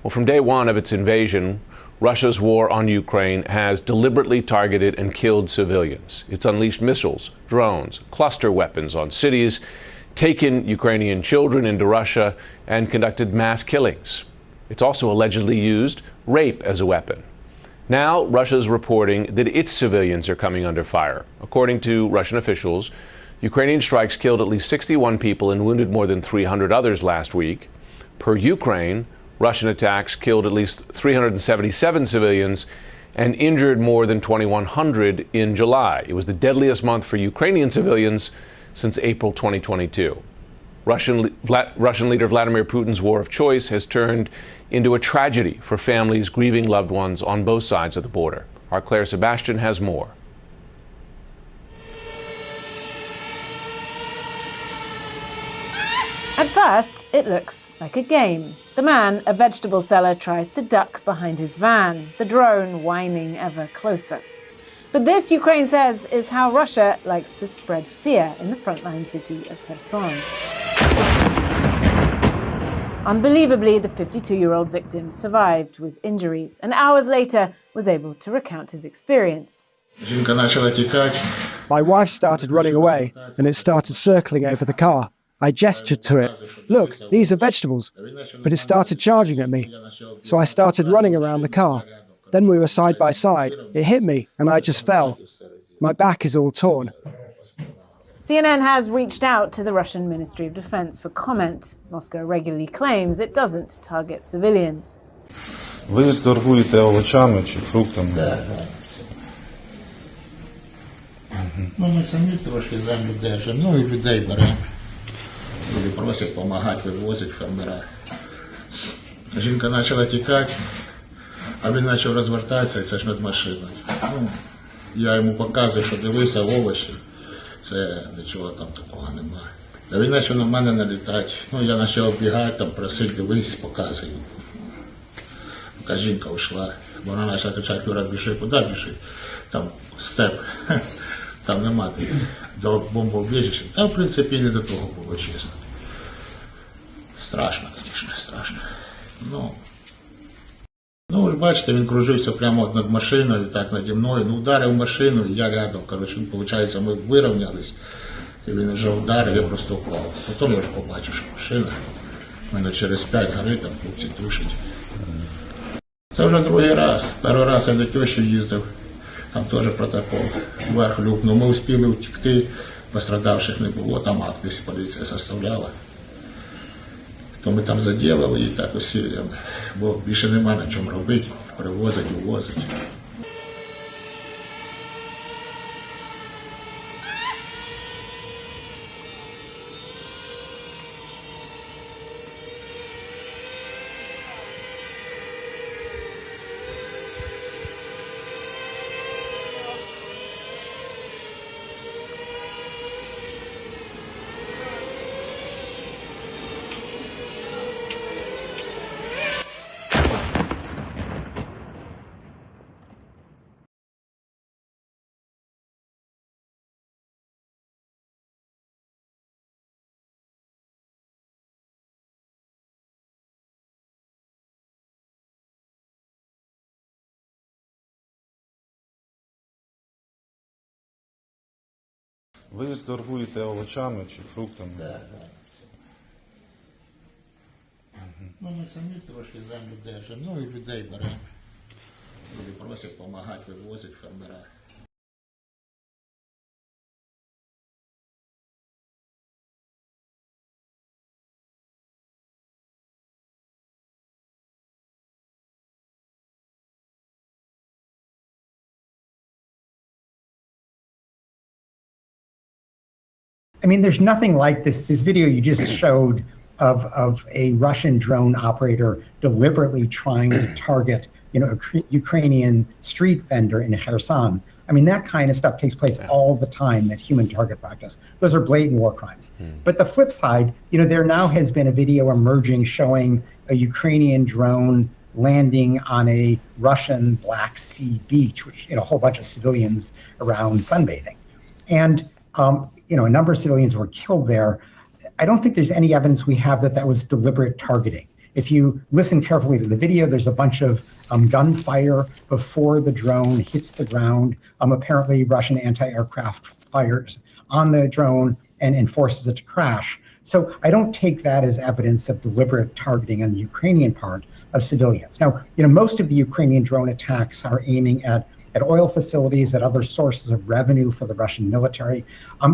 Well, from day one of its invasion, Russia's war on Ukraine has deliberately targeted and killed civilians. It's unleashed missiles, drones, cluster weapons on cities, taken Ukrainian children into Russia, and conducted mass killings. It's also allegedly used rape as a weapon. Now, Russia's reporting that its civilians are coming under fire. According to Russian officials, Ukrainian strikes killed at least 61 people and wounded more than 300 others last week. Per Ukraine, Russian attacks killed at least 377 civilians and injured more than 2,100 in July. It was the deadliest month for Ukrainian civilians since April 2022. Russian leader Vladimir Putin's war of choice has turned into a tragedy for families grieving loved ones on both sides of the border. Our Claire Sebastian has more. At first, it looks like a game. The man, a vegetable seller, tries to duck behind his van, the drone whining ever closer. But this, Ukraine says, is how Russia likes to spread fear in the frontline city of Kherson. Unbelievably, the 52-year-old victim survived with injuries and hours later was able to recount his experience. My wife started running away and it started circling over the car. I gestured to it. Look, these are vegetables. But it started charging at me. So I started running around the car. Then we were side by side. It hit me and I just fell. My back is all torn. CNN has reached out to the Russian Ministry of Defense for comment. Moscow regularly claims it doesn't target civilians. Ви торгуєте овочами чи фруктами? Ми самі трошки землю держимо, і людей беремо. Люди просять допомагати, вивозять фермера. Жінка почала тікати, а він почав розвертатися, і це ж над машиною. Я йому показую, що дивися овочі, це нічого там такого немає. Та він почав на мене налітати. Я почав оббігати, там просити, дивись, показую. Поки жінка ушла, вона почала кричати: Юра, біжи, куди біжи? Там степ, там нема до бомбоубіжища. Та, в принципі, не до того було, чесно. Страшно, звісно, страшно. Ви ж бачите, він кружився прямо над машиною, так наді мною. Ударив машину, і я рядом. Коротше, виходить, ми вирівнялись. І він вже ударив, я просто впав. Потім я вже побачив, що машина. Мене через 5 горить, там хлопці тушать. Це вже другий раз. Перший раз я до тещі їздив. Там теж протокол. Вверх люкнув. Ми успіли втекти, пострадавших не було. Там акт десь поліція составляла. То ми там заділили і так усі, бо більше нема на чому робити. Привозять, увозять. Ви торгуєте овочами чи фруктами? Так. Ми самі трошки землю держимо, і людей беремо. Люди просять допомагати, вивозять фермера. I mean, there's nothing like this video you just showed of a Russian drone operator deliberately trying to target, a Ukrainian street vendor in Kherson. I mean, that kind of stuff takes place all the time, that human target practice. Those are blatant war crimes. But the flip side, there now has been a video emerging showing a Ukrainian drone landing on a Russian Black Sea beach, which, a whole bunch of civilians around sunbathing. And a number of civilians were killed there. I don't think there's any evidence we have that was deliberate targeting. If you listen carefully to the video, there's a bunch of gunfire before the drone hits the ground. Apparently, Russian anti-aircraft fires on the drone and forces it to crash. So I don't take that as evidence of deliberate targeting on the Ukrainian part of civilians. Now, most of the Ukrainian drone attacks are aiming at oil facilities, at other sources of revenue for the Russian military.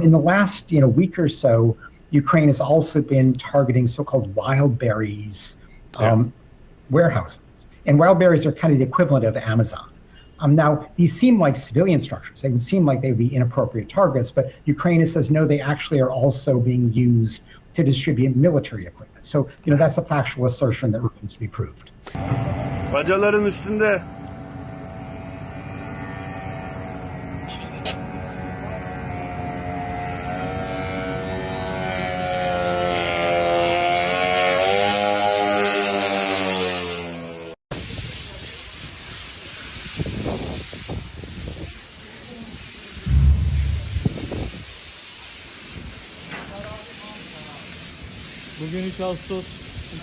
In the last week or so, Ukraine has also been targeting so-called wild berries warehouses. And wild berries are kind of the equivalent of Amazon. Now, these seem like civilian structures. They would seem like they would be inappropriate targets, but Ukraine says, no, they actually are also being used to distribute military equipment. So, that's a factual assertion that remains to be proved. Bacaların üstünde. Bugün 3 Ağustos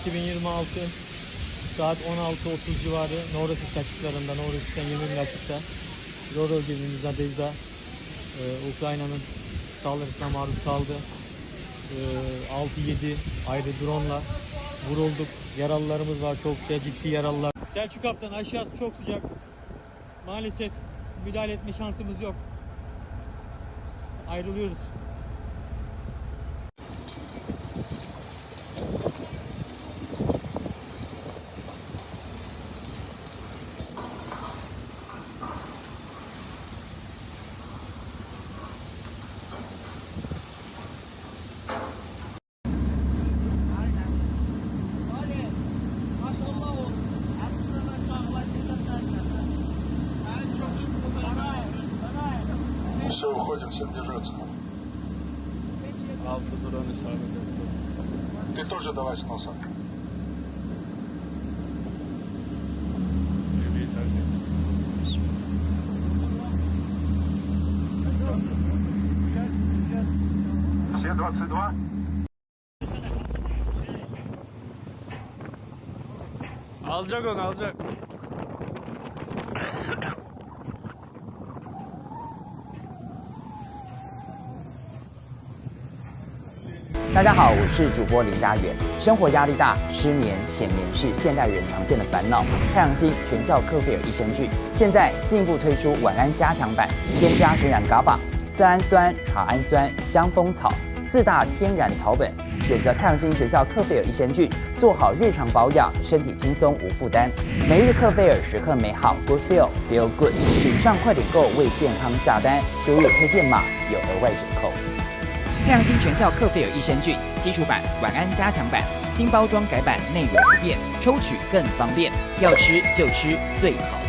2026 saat 16:30 civarı Novrosisk açıklarında, Novrosisk'ten 20 mil açıkta Roro gibi Zadez'da Ukrayna'nın saldırısına maruz kaldı. 6-7 ayrı drone'la vurulduk. Yaralılarımız var, çokça ciddi yaralılar. Selçuk Kaptan, aşağısı çok sıcak. Maalesef müdahale etme şansımız yok. Ayrılıyoruz. Все, уходим, всем держаться. Автодроны сами. Ты тоже давай с носа. Все 22? Alacak onu, alacak. 大家好，我是主播林家远。生活压力大，失眠、浅眠是现代人常见的烦恼。太阳星全效克菲尔益生菌现在进一步推出晚安加强版，添加纯然 GABA、色氨酸、茶氨酸、香蜂草4大天然草本，选择太阳星全效克菲尔益生菌，做好日常保养，身体轻松无负担。每日克菲尔，时刻美好 ，Good Feel Good， 请上快点购为健康下单，输入推荐码有额外折扣。太阳星全效克菲尔益生菌基础版、晚安加强版，新包装改版，内容不变，抽取更方便，要吃就吃最好。